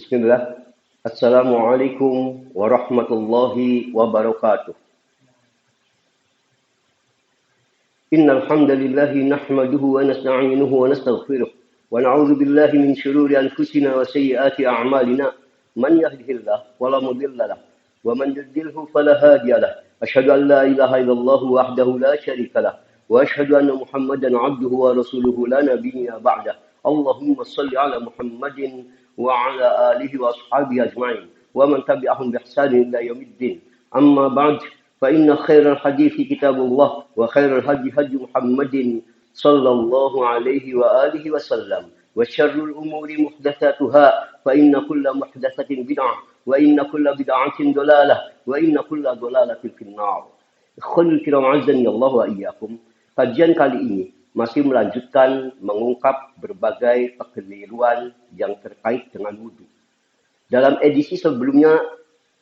Bismillah. Assalamualaikum warahmatullahi wabarakatuh. Innal hamdalillah nahmaduhu wa nasta'inuhu wa nastaghfiruh wa na'udzu billahi min shururi anfusina wa sayyiati a'malina. Man yahdihillahu fala mudilla lahu wa man yudlilhu fala hadiya lahu. Asyhadu an la ilaha illallah wahdahu la syarika lahu wa asyhadu anna Muhammadan 'abduhu wa rasuluhu la nabiyya ba'dah. Allahumma shalli 'ala Muhammadin wa 'ala alihi wa ashabihi ajma'in wa man tabi'ahum bi ihsanin ila yaumiddin. Amma ba'd. فإن خير الحديث كتاب الله وخير الهدي هدي محمد صلى الله عليه وآله وسلم وشر الأمور محدثاتها فإن كل محدثة بدعة وإن كل بدعة ضلالة وإن كل ضلالة في النار. Ikhwanul kiram azani Allah wa iyyakum. Kajian kali ini masih melanjutkan mengungkap berbagai kekeliruan yang terkait dengan wudu. Dalam edisi sebelumnya,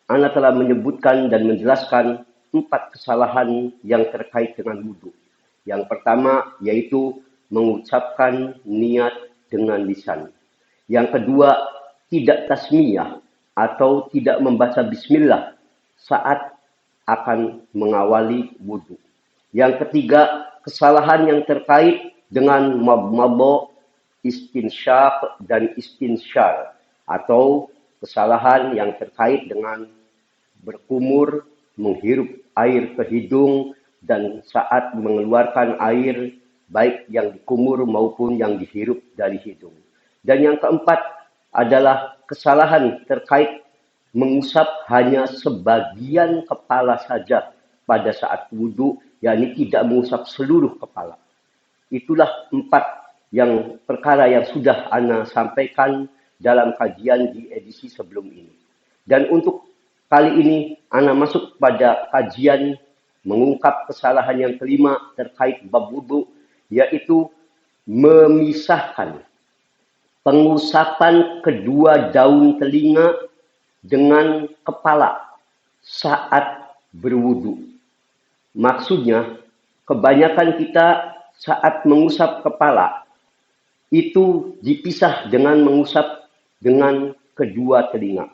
Ana telah menyebutkan dan menjelaskan 4 kesalahan yang terkait dengan wudu. Yang pertama yaitu mengucapkan niat dengan lisan. Yang kedua, tidak tasmiyah atau tidak membaca bismillah saat akan mengawali wudu. Yang ketiga, kesalahan yang terkait dengan madmadah, istinsyaq dan istinsyar, atau kesalahan yang terkait dengan berkumur, menghirup air ke hidung, dan saat mengeluarkan air baik yang dikumur maupun yang dihirup dari hidung. Dan yang keempat adalah kesalahan terkait mengusap hanya sebagian kepala saja pada saat wudhu, yakni tidak mengusap seluruh kepala. Itulah 4 perkara yang sudah Ana sampaikan dalam kajian di edisi sebelum ini. Dan untuk kali ini Ana masuk pada kajian mengungkap kesalahan yang kelima terkait bab wudu, yaitu memisahkan pengusapan kedua daun telinga dengan kepala saat berwudu. Maksudnya, kebanyakan kita saat mengusap kepala itu dipisah dengan mengusap dengan kedua telinga.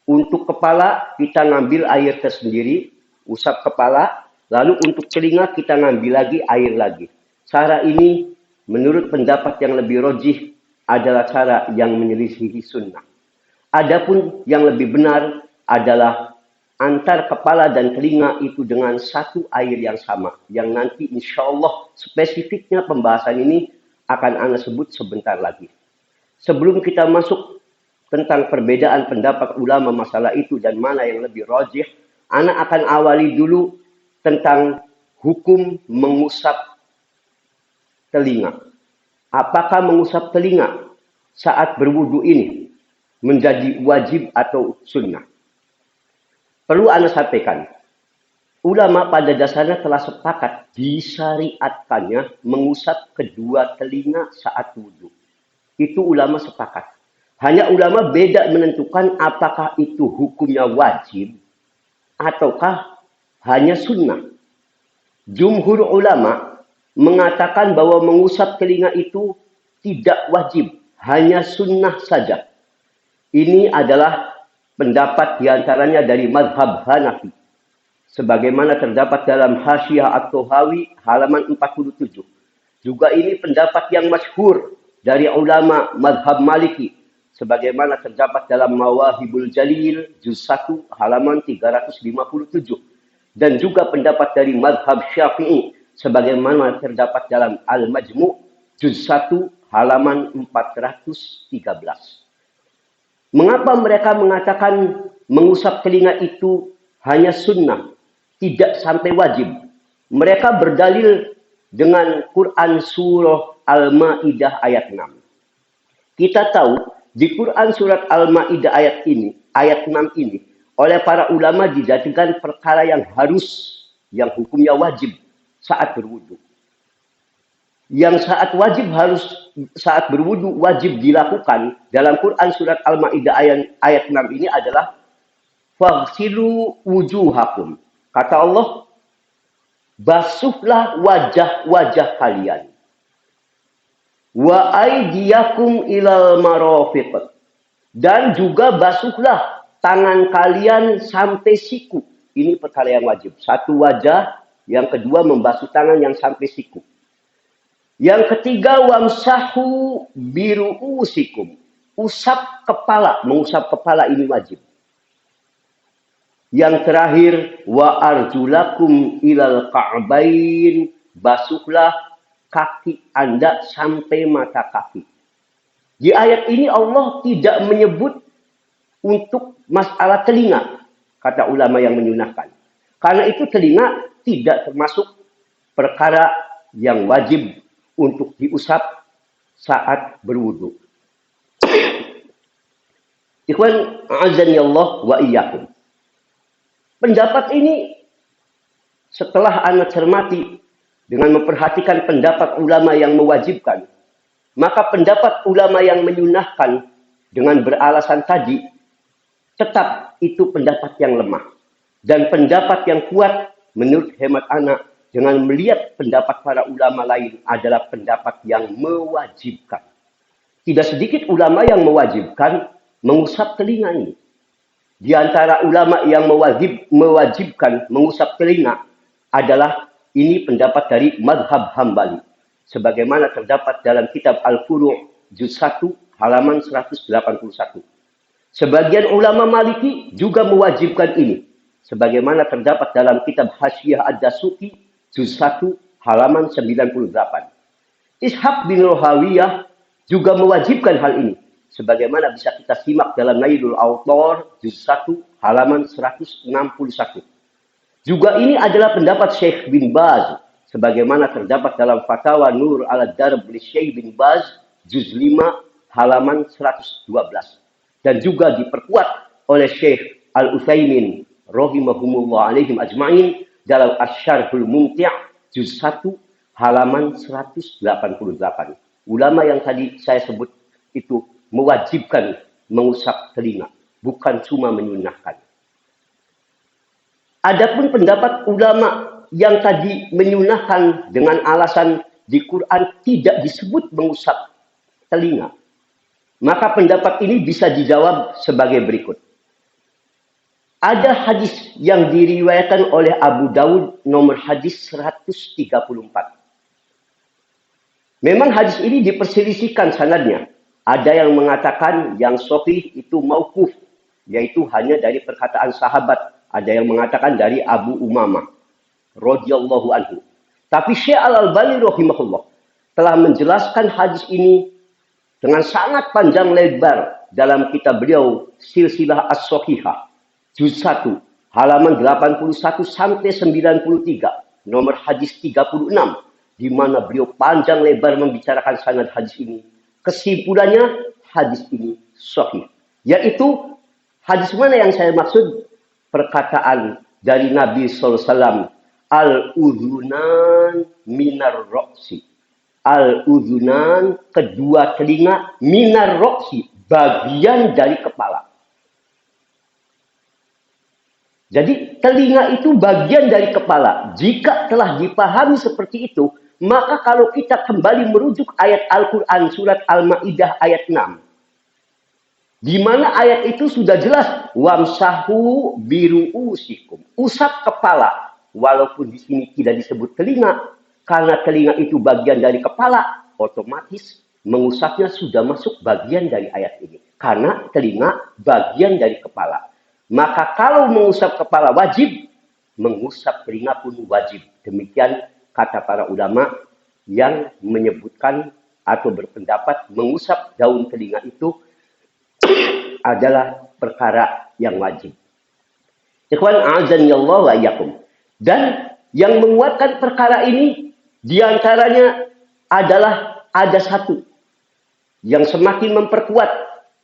Untuk kepala, kita ngambil air tersendiri, usap kepala, lalu untuk telinga kita ngambil lagi air lagi. Cara ini, menurut pendapat yang lebih rojih, adalah cara yang menyelisihi sunnah. Adapun yang lebih benar adalah antar kepala dan telinga itu dengan satu air yang sama. Yang nanti insya Allah spesifiknya pembahasan ini akan Ana sebut sebentar lagi. Sebelum kita masuk tentang perbedaan pendapat ulama masalah itu dan mana yang lebih rajih, Ana akan awali dulu tentang hukum mengusap telinga. Apakah mengusap telinga saat berwudu ini menjadi wajib atau sunnah? Perlu Ana sampaikan, ulama pada dasarnya telah sepakat disyariatkannya mengusap kedua telinga saat wudu. Itu ulama sepakat. Hanya ulama beda menentukan apakah itu hukumnya wajib ataukah hanya sunnah. Jumhur ulama mengatakan bahwa mengusap telinga itu tidak wajib, hanya sunnah saja. Ini adalah pendapat diantaranya dari mazhab Hanafi, sebagaimana terdapat dalam Hasyiah At-Tahawi halaman 47. Juga ini pendapat yang masyhur dari ulama mazhab Maliki, sebagaimana terdapat dalam Mawahibul Jalil juz 1 halaman 357, dan juga pendapat dari mazhab Syafi'i sebagaimana terdapat dalam Al-Majmu' juz 1 halaman 413. Mengapa mereka mengatakan mengusap telinga itu hanya sunnah, tidak sampai wajib? Mereka berdalil dengan Quran surah Al-Maidah ayat 6. Kita tahu di Quran surat Al-Maidah ayat 6 ini, oleh para ulama dijadikan perkara yang harus, yang hukumnya wajib saat berwudu. Yang saat berwudu wajib dilakukan dalam Quran surat Al-Maidah ayat 6 ini adalah faghsilu wujuhakum. Kata Allah, basuhlah wajah-wajah kalian. Wa aydiyakum ilal marafiq. Dan juga basuhlah tangan kalian sampai siku. Ini perkara yang wajib. Satu wajah, yang kedua membasuh tangan yang sampai siku. Yang ketiga, wamsahu biru'usikum. Usap kepala, mengusap kepala ini wajib. Yang terakhir, wa arjulakum ilal ka'bain. Basuhlah kaki Anda sampai mata kaki. Di ayat ini Allah tidak menyebut untuk masalah telinga, kata ulama yang menyunahkan. Karena itu telinga tidak termasuk perkara yang wajib untuk diusap saat berwudu. Ikhwan, a'azani Allah wa iyyakum. Pendapat ini setelah Anda cermati dengan memperhatikan pendapat ulama yang mewajibkan, maka pendapat ulama yang menyunahkan dengan beralasan tadi, tetap itu pendapat yang lemah. Dan pendapat yang kuat menurut hemat anak dengan melihat pendapat para ulama lain adalah pendapat yang mewajibkan. Tidak sedikit ulama yang mewajibkan mengusap telinga ini. Di antara ulama yang mewajibkan mengusap telinga adalah ini pendapat dari Madhab Hambali. Sebagaimana terdapat dalam kitab Al-Furu' juz 1 halaman 181. Sebagian ulama Maliki juga mewajibkan ini. Sebagaimana terdapat dalam kitab Hasyiyah Ad-Dasuki juz 1 halaman 98. Ishaq bin Rohawiyah juga mewajibkan hal ini. Sebagaimana bisa kita simak dalam Nailul Autor juz 1 halaman 161. Juga ini adalah pendapat Syekh bin Baz. Sebagaimana terdapat dalam Fatawa Nur al-Darb li Syekh bin Baz juz 5 halaman 112. Dan juga diperkuat oleh Syekh Al-Utsaimin rahimahumullah alaihim ajma'in dalam Asy-Syarhul Mumti' juz 1 halaman 188. Ulama yang tadi saya sebut itu mewajibkan mengusap telinga, bukan cuma menyunahkan. Adapun pendapat ulama yang tadi menyunahkan dengan alasan di Quran tidak disebut mengusap telinga, maka pendapat ini bisa dijawab sebagai berikut. Ada hadis yang diriwayatkan oleh Abu Dawud nomor hadis 134. Memang hadis ini diperselisihkan sanadnya. Ada yang mengatakan yang sahih itu mauquf, yaitu hanya dari perkataan sahabat. Ada yang mengatakan dari Abu Umamah radhiyallahu anhu. Tapi Syekh Al-Albani rahimahullah telah menjelaskan hadis ini dengan sangat panjang lebar dalam kitab beliau Silsilah As-Shahihah juz 1 halaman 81 sampai 93, nomor hadis 36, di mana beliau panjang lebar membicarakan sanad hadis ini. Kesimpulannya hadis ini sahih. Yaitu hadis mana yang saya maksud? Perkataan dari Nabi SAW, al-udhunan minar roksi. Al-udhunan, kedua telinga, minar roksi, bagian dari kepala. Jadi telinga itu bagian dari kepala. Jika telah dipahami seperti itu, maka kalau kita kembali merujuk ayat Al-Quran surat Al-Ma'idah ayat 6. Di mana ayat itu sudah jelas, wamsahu biru'usikum. Usap kepala. Walaupun di sini tidak disebut telinga, karena telinga itu bagian dari kepala, otomatis mengusapnya sudah masuk bagian dari ayat ini. Karena telinga bagian dari kepala. Maka kalau mengusap kepala wajib, mengusap telinga pun wajib. Demikian kata para ulama yang menyebutkan atau berpendapat mengusap daun telinga itu adalah perkara yang wajib. Ikhwan a'azani Allah wa iyyakum. Dan yang menguatkan perkara ini diantaranya adalah ada satu yang semakin memperkuat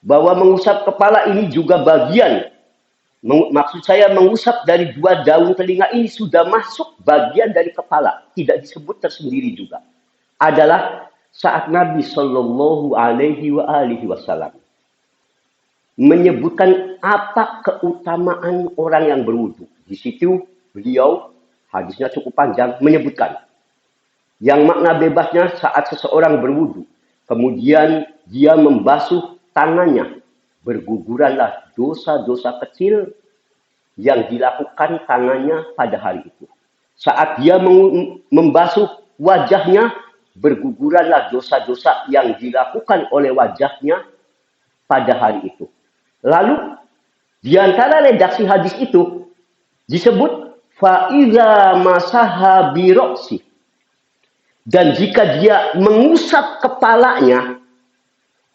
bahwa mengusap kepala ini juga bagian. Maksud saya mengusap dari dua daun telinga ini sudah masuk bagian dari kepala. Tidak disebut tersendiri juga. Adalah saat Nabi Shallallahu Alaihi Wasallam menyebutkan apa keutamaan orang yang berwudu. Di situ beliau, hadisnya cukup panjang, menyebutkan yang makna bebasnya saat seseorang berwudu. Kemudian dia membasuh tangannya berguguranlah dosa-dosa kecil yang dilakukan tangannya pada hari itu. Saat dia membasuh wajahnya, berguguranlah dosa-dosa yang dilakukan oleh wajahnya pada hari itu. Lalu, di antara redaksi hadis itu, disebut fa'iza masaha biroksi. Dan jika dia mengusap kepalanya,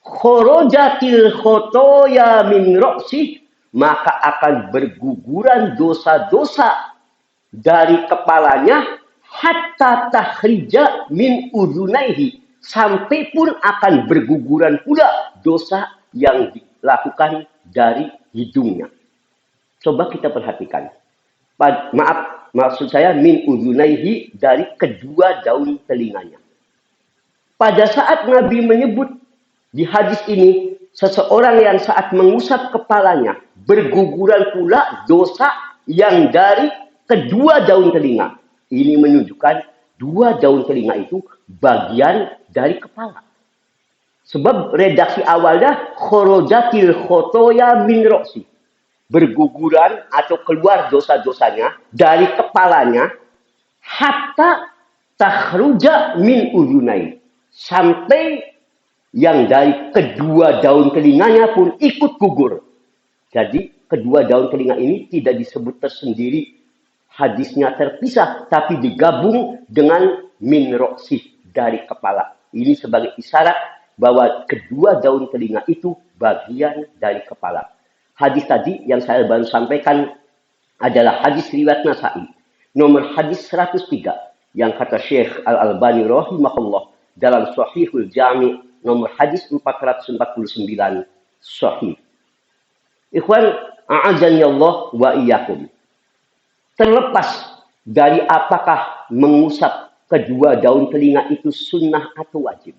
khorojatil khotoya min roksi, maka akan berguguran dosa-dosa dari kepalanya hatta tahrija min udhunaihi, sampai pun akan berguguran pula dosa yang dilakukan dari hidungnya. Coba kita perhatikan. Maksud saya min udhunaihi, dari kedua daun telinganya. Pada saat Nabi menyebut di hadis ini, seseorang yang saat mengusap kepalanya berguguran pula dosa yang dari kedua daun telinga. Ini menunjukkan dua daun telinga itu bagian dari kepala. Sebab redaksi awalnya khorojatil khotoya min roksi. Berguguran atau keluar dosa-dosanya dari kepalanya hatta takhruja min udhunai, sampai yang dari kedua daun telinganya pun ikut gugur. Jadi kedua daun telinga ini tidak disebut tersendiri, hadisnya terpisah, tapi digabung dengan min roksih, dari kepala. Ini sebagai isyarat bahwa kedua daun telinga itu bagian dari kepala. Hadis tadi yang saya baru sampaikan adalah hadis riwayat Nasa'i. Nomor hadis 103 yang kata Syekh Al-Albani rahimahullah dalam Sahihul Jami' nomor hadis 449 sahih. Ikhwan, a'azani Allah wa iyyakum. Terlepas dari apakah mengusap kedua daun telinga itu sunnah atau wajib.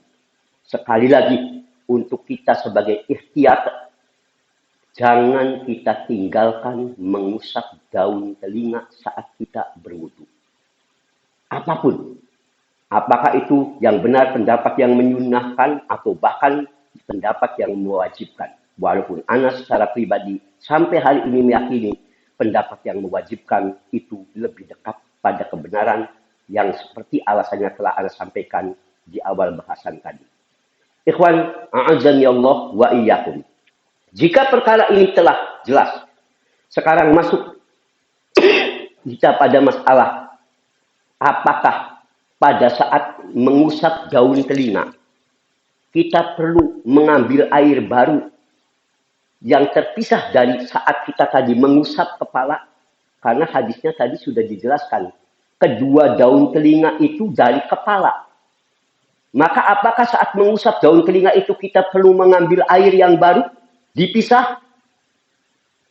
Sekali lagi, untuk kita sebagai ikhtiyat, jangan kita tinggalkan mengusap daun telinga saat kita berwudu. Apapun. Apakah itu yang benar pendapat yang menyunahkan atau bahkan pendapat yang mewajibkan. Walaupun ana secara pribadi sampai hari ini meyakini pendapat yang mewajibkan itu lebih dekat pada kebenaran yang seperti alasannya telah ana sampaikan di awal bahasan tadi. Ikhwan, a'azani Allah wa iyyakum. Jika perkara ini telah jelas, sekarang masuk kita pada masalah apakah pada saat mengusap daun telinga kita perlu mengambil air baru yang terpisah dari saat kita tadi mengusap kepala, karena hadisnya tadi sudah dijelaskan kedua daun telinga itu dari kepala. Maka apakah saat mengusap daun telinga itu kita perlu mengambil air yang baru dipisah?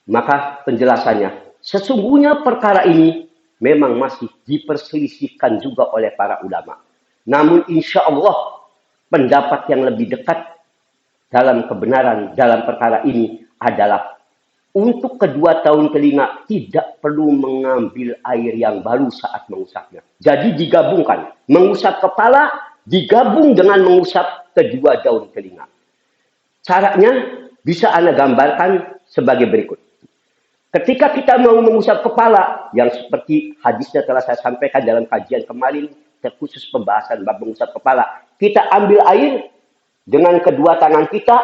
Maka penjelasannya, sesungguhnya perkara ini memang masih diperselisihkan juga oleh para ulama. Namun insya Allah pendapat yang lebih dekat dalam kebenaran dalam perkara ini adalah untuk kedua daun telinga tidak perlu mengambil air yang baru saat mengusapnya. Jadi digabungkan, mengusap kepala digabung dengan mengusap kedua daun telinga. Caranya bisa Anda gambarkan sebagai berikut. Ketika kita mau mengusap kepala, yang seperti hadisnya telah saya sampaikan dalam kajian kemarin, terkhusus pembahasan bab mengusap kepala. Kita ambil air dengan kedua tangan kita,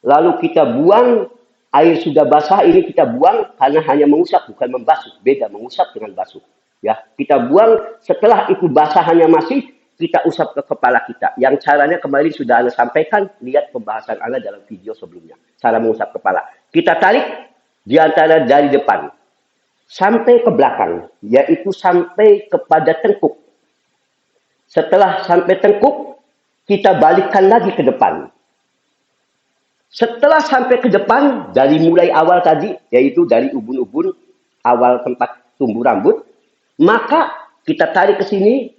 lalu kita buang, air sudah basah ini kita buang, karena hanya mengusap, bukan membasuh. Beda mengusap dengan basuh. Ya, kita buang, setelah itu basah hanya masih, kita usap ke kepala kita. Yang caranya kemarin sudah Anda sampaikan, lihat pembahasan Anda dalam video sebelumnya. Cara mengusap kepala. Kita tarik di antara dari depan sampai ke belakang, yaitu sampai kepada tengkuk. Setelah sampai tengkuk, kita balikkan lagi ke depan. Setelah sampai ke depan, dari mulai awal tadi, yaitu dari ubun-ubun, awal tempat tumbuh rambut, maka kita tarik ke sini,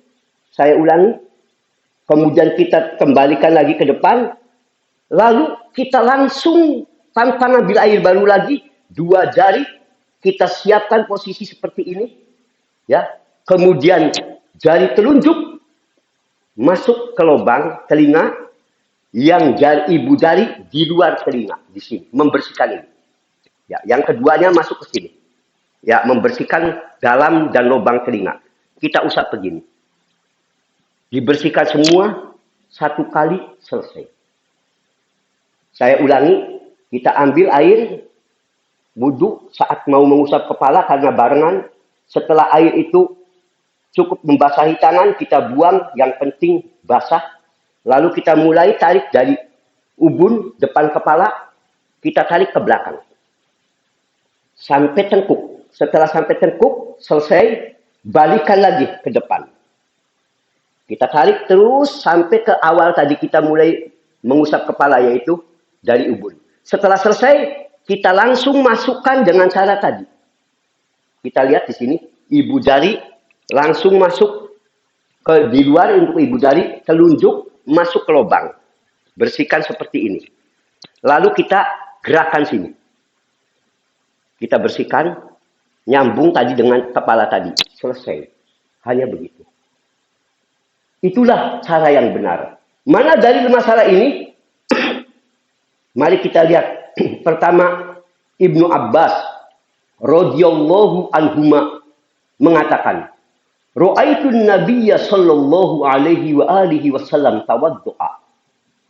saya ulangi, kemudian kita kembalikan lagi ke depan, lalu kita langsung tanpa ngambil air baru lagi, dua jari kita siapkan posisi seperti ini, ya. Kemudian jari telunjuk masuk ke lubang telinga, yang ibu jari di luar telinga di sini, membersihkan ini. Ya, yang keduanya masuk ke sini. Ya, membersihkan dalam dan lubang telinga. Kita usap begini. Dibersihkan semua, satu kali selesai. Saya ulangi, kita ambil air wudhu saat mau mengusap kepala karena barengan. Setelah air itu cukup membasahi tangan, kita buang, yang penting basah. Lalu kita mulai tarik dari ubun depan kepala, kita tarik ke belakang. Sampai tengkuk. Setelah sampai tengkuk, selesai, balikan lagi ke depan. Kita tarik terus sampai ke awal tadi kita mulai mengusap kepala, yaitu dari ubun. Setelah selesai, kita langsung masukkan dengan cara tadi. Kita lihat di sini, ibu jari langsung masuk di luar untuk ibu jari, telunjuk masuk ke lubang. Bersihkan seperti ini. Lalu kita gerakan sini. Kita bersihkan, nyambung tadi dengan kepala tadi. Selesai. Hanya begitu. Itulah cara yang benar. Mana dalil masalah ini? Mari kita lihat. Pertama, Ibnu Abbas radhiyallahu anhuma mengatakan, Ra'aitun Nabiyya sallallahu alaihi wa alihi wasallam tawaddu'a.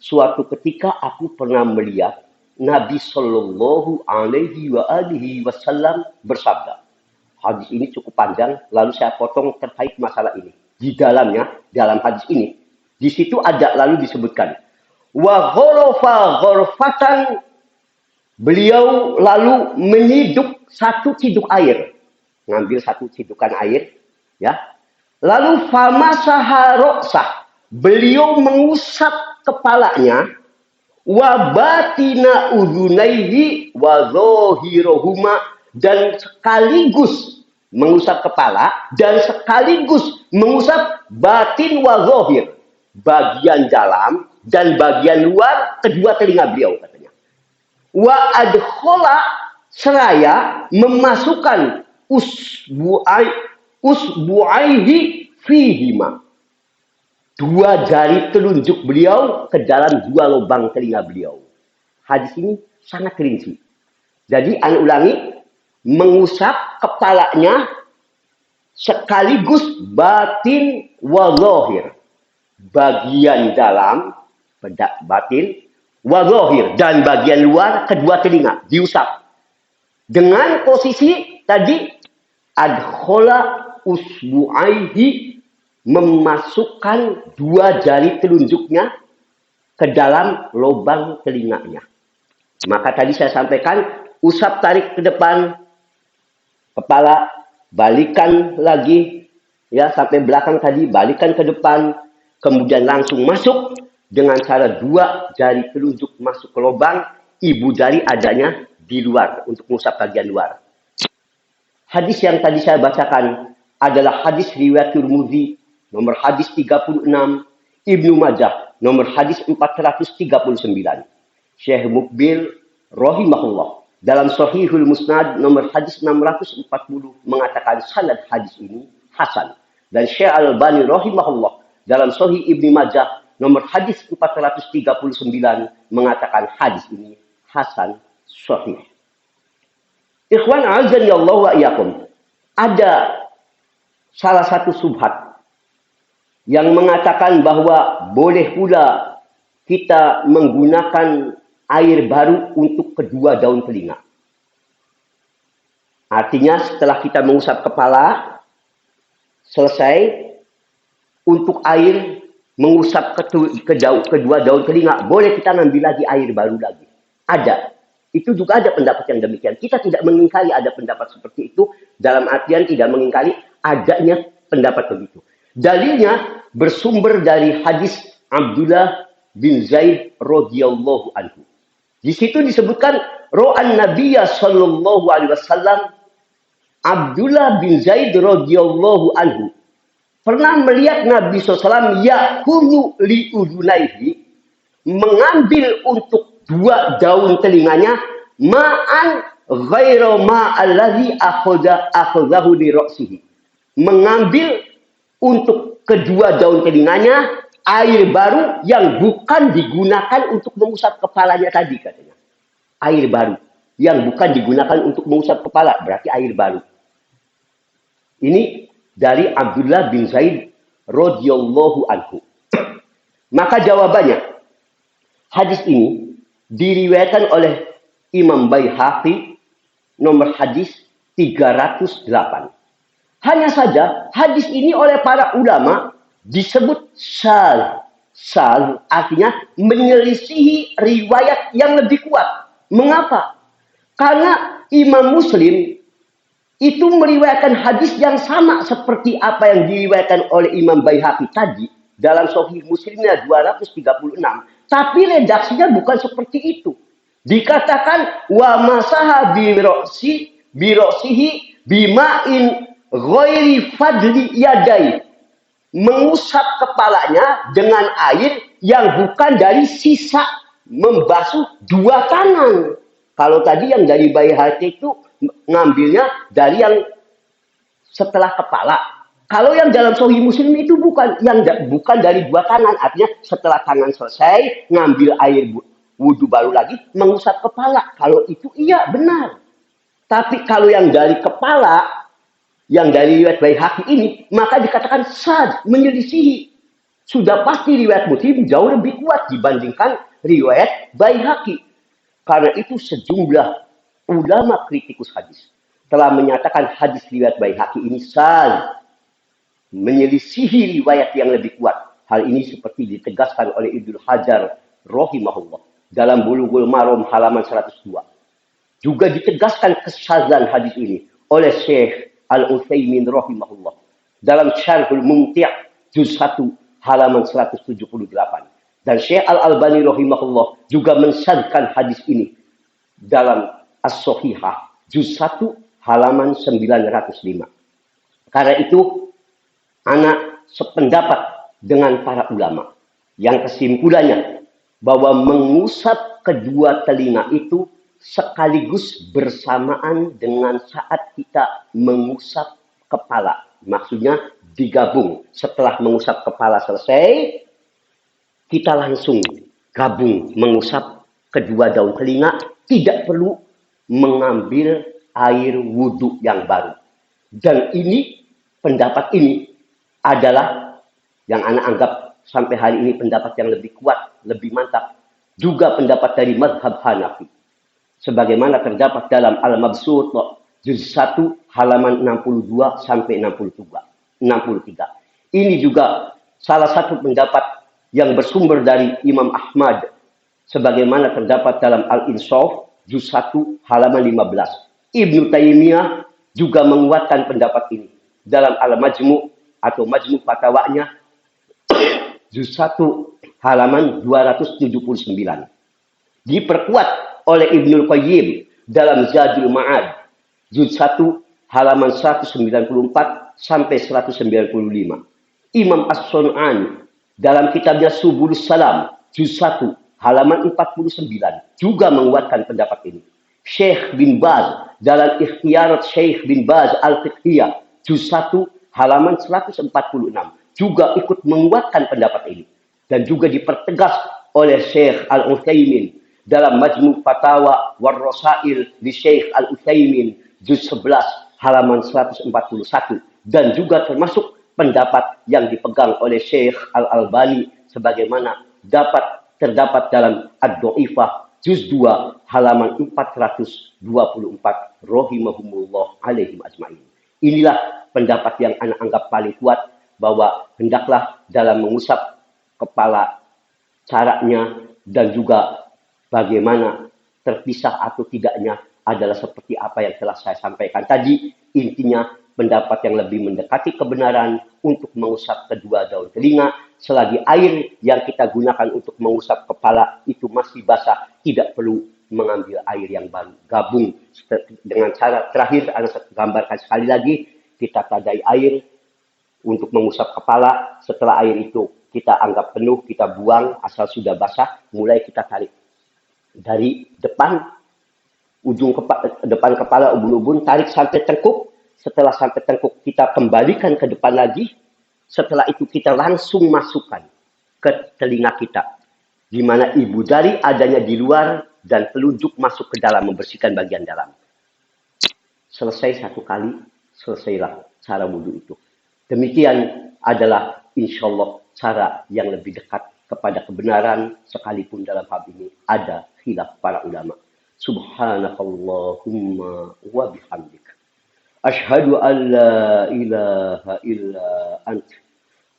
Suatu ketika aku pernah melihat Nabi sallallahu alaihi wa alihi wasallam bersabda. Hadis ini cukup panjang, lalu saya potong terkait masalah ini. Di dalamnya, dalam hadis ini, di situ ada lalu disebutkan, wa gharafa gharfatan, beliau lalu menyiduk satu ciduk air. Ngambil satu cidukan air, ya. Lalu famasaha ra'sah, beliau mengusap kepalanya, wa batina udhunaihi wa zahirahuma, dan sekaligus mengusap kepala dan sekaligus mengusap batin wa zahir, bagian dalam dan bagian luar kedua telinga beliau, katanya. Wa adkhala, seraya memasukkan usbu'aihi fihima, dua jari telunjuk beliau ke dalam dua lubang telinga beliau. Hadis ini sangat rinci. Jadi, anda ulangi, mengusap kepalanya sekaligus batin wa zahir, bagian dalam batin wa zahir, dan bagian luar kedua telinga diusap dengan posisi tadi adkhala usbu'aihi, memasukkan dua jari telunjuknya ke dalam lubang telinganya. Maka tadi saya sampaikan, usap tarik ke depan kepala, balikan lagi, ya, sampai belakang tadi, balikan ke depan, kemudian langsung masuk dengan cara dua jari telunjuk masuk ke lubang, ibu jari adanya di luar untuk mengusap bagian luar. Hadis yang tadi saya bacakan adalah hadis riwayat Tirmidzi nomor hadis 36, Ibnu Majah nomor hadis 439. Syekh Mukbil rahimahullah dalam Shahihul Musnad nomor hadis 640 mengatakan sanad hadis ini hasan, dan Syekh Al-Albani rahimahullah dalam Sahih Ibnu Majah nomor hadis 439 mengatakan hadis ini hasan sahih. Ikhwan azan ya Allah wa iyyakum. Ada salah satu subhat yang mengatakan bahwa boleh pula kita menggunakan air baru untuk kedua daun telinga. Artinya setelah kita mengusap kepala, selesai, untuk air mengusap kedua daun telinga, boleh kita ngambil lagi air baru lagi. Ada. Itu juga ada pendapat yang demikian. Kita tidak mengingkari ada pendapat seperti itu, dalam artian tidak mengingkari adanya pendapat begitu. Dalilnya bersumber dari hadis Abdullah bin Zaid radhiyallahu anhu. Di situ disebutkan Ra'an Nabiyya sallallahu alaihi wasallam, Abdullah bin Zaid radhiyallahu anhu pernah melihat Nabi SAW ya'khudhu li udunaihi, mengambil untuk dua daun telinganya ma'an ghairu ma'alladhi akhadhahu li ra'sihi, mengambil untuk kedua daun telinganya air baru yang bukan digunakan untuk mengusap kepalanya tadi katanya. Air baru yang bukan digunakan untuk mengusap kepala, berarti air baru. Ini dari Abdullah bin Zaid radhiyallahu anhu. Maka jawabannya, hadis ini diriwayatkan oleh Imam Baihaqi nomor hadis 308. Hanya saja hadis ini oleh para ulama disebut syadz. Syadz artinya menyelisihi riwayat yang lebih kuat. Mengapa? Karena Imam Muslim itu meriwayatkan hadis yang sama seperti apa yang diriwayatkan oleh Imam Baihaqi tadi dalam Sahih Muslimnya 236, tapi redaksinya bukan seperti itu. Dikatakan wa masaha birosihi bima'in ghairi fadli yadai, mengusap kepalanya dengan air yang bukan dari sisa membasuh dua tangan. Kalau tadi yang dari Baihaqi itu ngambilnya dari yang setelah kepala. Kalau yang dalam Sahih Muslim itu bukan dari dua tangan, artinya setelah tangan selesai ngambil air wudhu baru lagi mengusap kepala. Kalau itu iya benar. Tapi kalau yang dari kepala, yang dari riwayat Baihaqi ini, maka dikatakan syadz, menyelisihi. Sudah pasti riwayat Muslim jauh lebih kuat dibandingkan riwayat Baihaqi. Karena itu sejumlah ulama kritikus hadis telah menyatakan hadis riwayat Baihaqi ini syadz, menyelisihi riwayat yang lebih kuat. Hal ini seperti ditegaskan oleh Ibnu Hajar rahimahullah dalam Bulughul Maram halaman 102. Juga ditegaskan kesyadzan hadis ini oleh Syekh Al-Utsaimin rahimahullah dalam Syarhul Mumti' juz 1 halaman 178. Dan Syekh Al-Albani rahimahullah juga mensyadzkan hadis ini dalam As-Sahihah juz 1 halaman 905. Karena itu anak sependapat dengan para ulama yang kesimpulannya bahwa mengusap kedua telinga itu sekaligus bersamaan dengan saat kita mengusap kepala. Maksudnya digabung. Setelah mengusap kepala selesai, kita langsung gabung mengusap kedua daun telinga. Tidak perlu mengambil air wudhu yang baru. Dan ini, pendapat ini adalah yang anak anggap sampai hari ini pendapat yang lebih kuat, lebih mantap. Juga pendapat dari mazhab Hanafi. Sebagaimana terdapat dalam Al-Mabsut juz 1 halaman 62 sampai 63. Ini juga salah satu pendapat yang bersumber dari Imam Ahmad sebagaimana terdapat dalam Al-Insaf juz 1 halaman 15. Ibnu Taimiyah juga menguatkan pendapat ini dalam Al-Majmu' atau Majmu' Fatawanya juz 1 halaman 279. Diperkuat oleh Ibnul Qayyim dalam Zadul Ma'ad juz 1 halaman 194 sampai 195. Imam As-Sun'ani dalam kitabnya Subulus Salam juz 1 halaman 49 juga menguatkan pendapat ini. Syekh bin Baz dalam Ikhtiyarat Syekh bin Baz Al-Fiqhiyah juz 1 halaman 146 juga ikut menguatkan pendapat ini. Dan juga dipertegas oleh Syekh Al-Utsaimin dalam Majmu' Fatawa war Rasail di Syekh Al-Utsaimin juz 11 halaman 141 dan juga termasuk pendapat yang dipegang oleh Syekh Al-Albani sebagaimana terdapat dalam Ad-Dhaifah juz 2 halaman 424 rahimahumullah alaihim ajmain. Inilah pendapat yang anak anggap paling kuat bahwa hendaklah dalam mengusap kepala caranya dan juga bagaimana terpisah atau tidaknya adalah seperti apa yang telah saya sampaikan tadi. Intinya pendapat yang lebih mendekati kebenaran untuk mengusap kedua daun telinga selagi air yang kita gunakan untuk mengusap kepala itu masih basah, tidak perlu mengambil air yang baru. Gabung dengan cara terakhir, saya gambarkan sekali lagi, kita tadai air untuk mengusap kepala. Setelah air itu kita anggap penuh, kita buang asal sudah basah, mulai kita tarik dari depan, ujung depan kepala, ubun-ubun, tarik sampai tengkuk. Setelah sampai tengkuk kita kembalikan ke depan lagi. Setelah itu kita langsung masukkan ke telinga kita. Di mana ibu jari adanya di luar dan telunjuk masuk ke dalam membersihkan bagian dalam. Selesai satu kali, selesailah cara wudhu itu. Demikian adalah insya Allah cara yang lebih dekat kepada kebenaran, sekalipun dalam hal ini ada khilaf para ulama. Subhanakallahumma wa bihamdik. Ashhadu an la ilaha illa ant.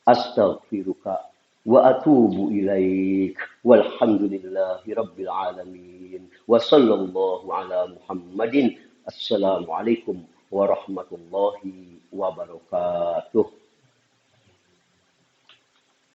Astaghfiruka wa atubu ilaik. Walhamdulillahi rabbil alamin. Wa sallallahu ala Muhammadin. Assalamualaikum warahmatullahi wabarakatuh.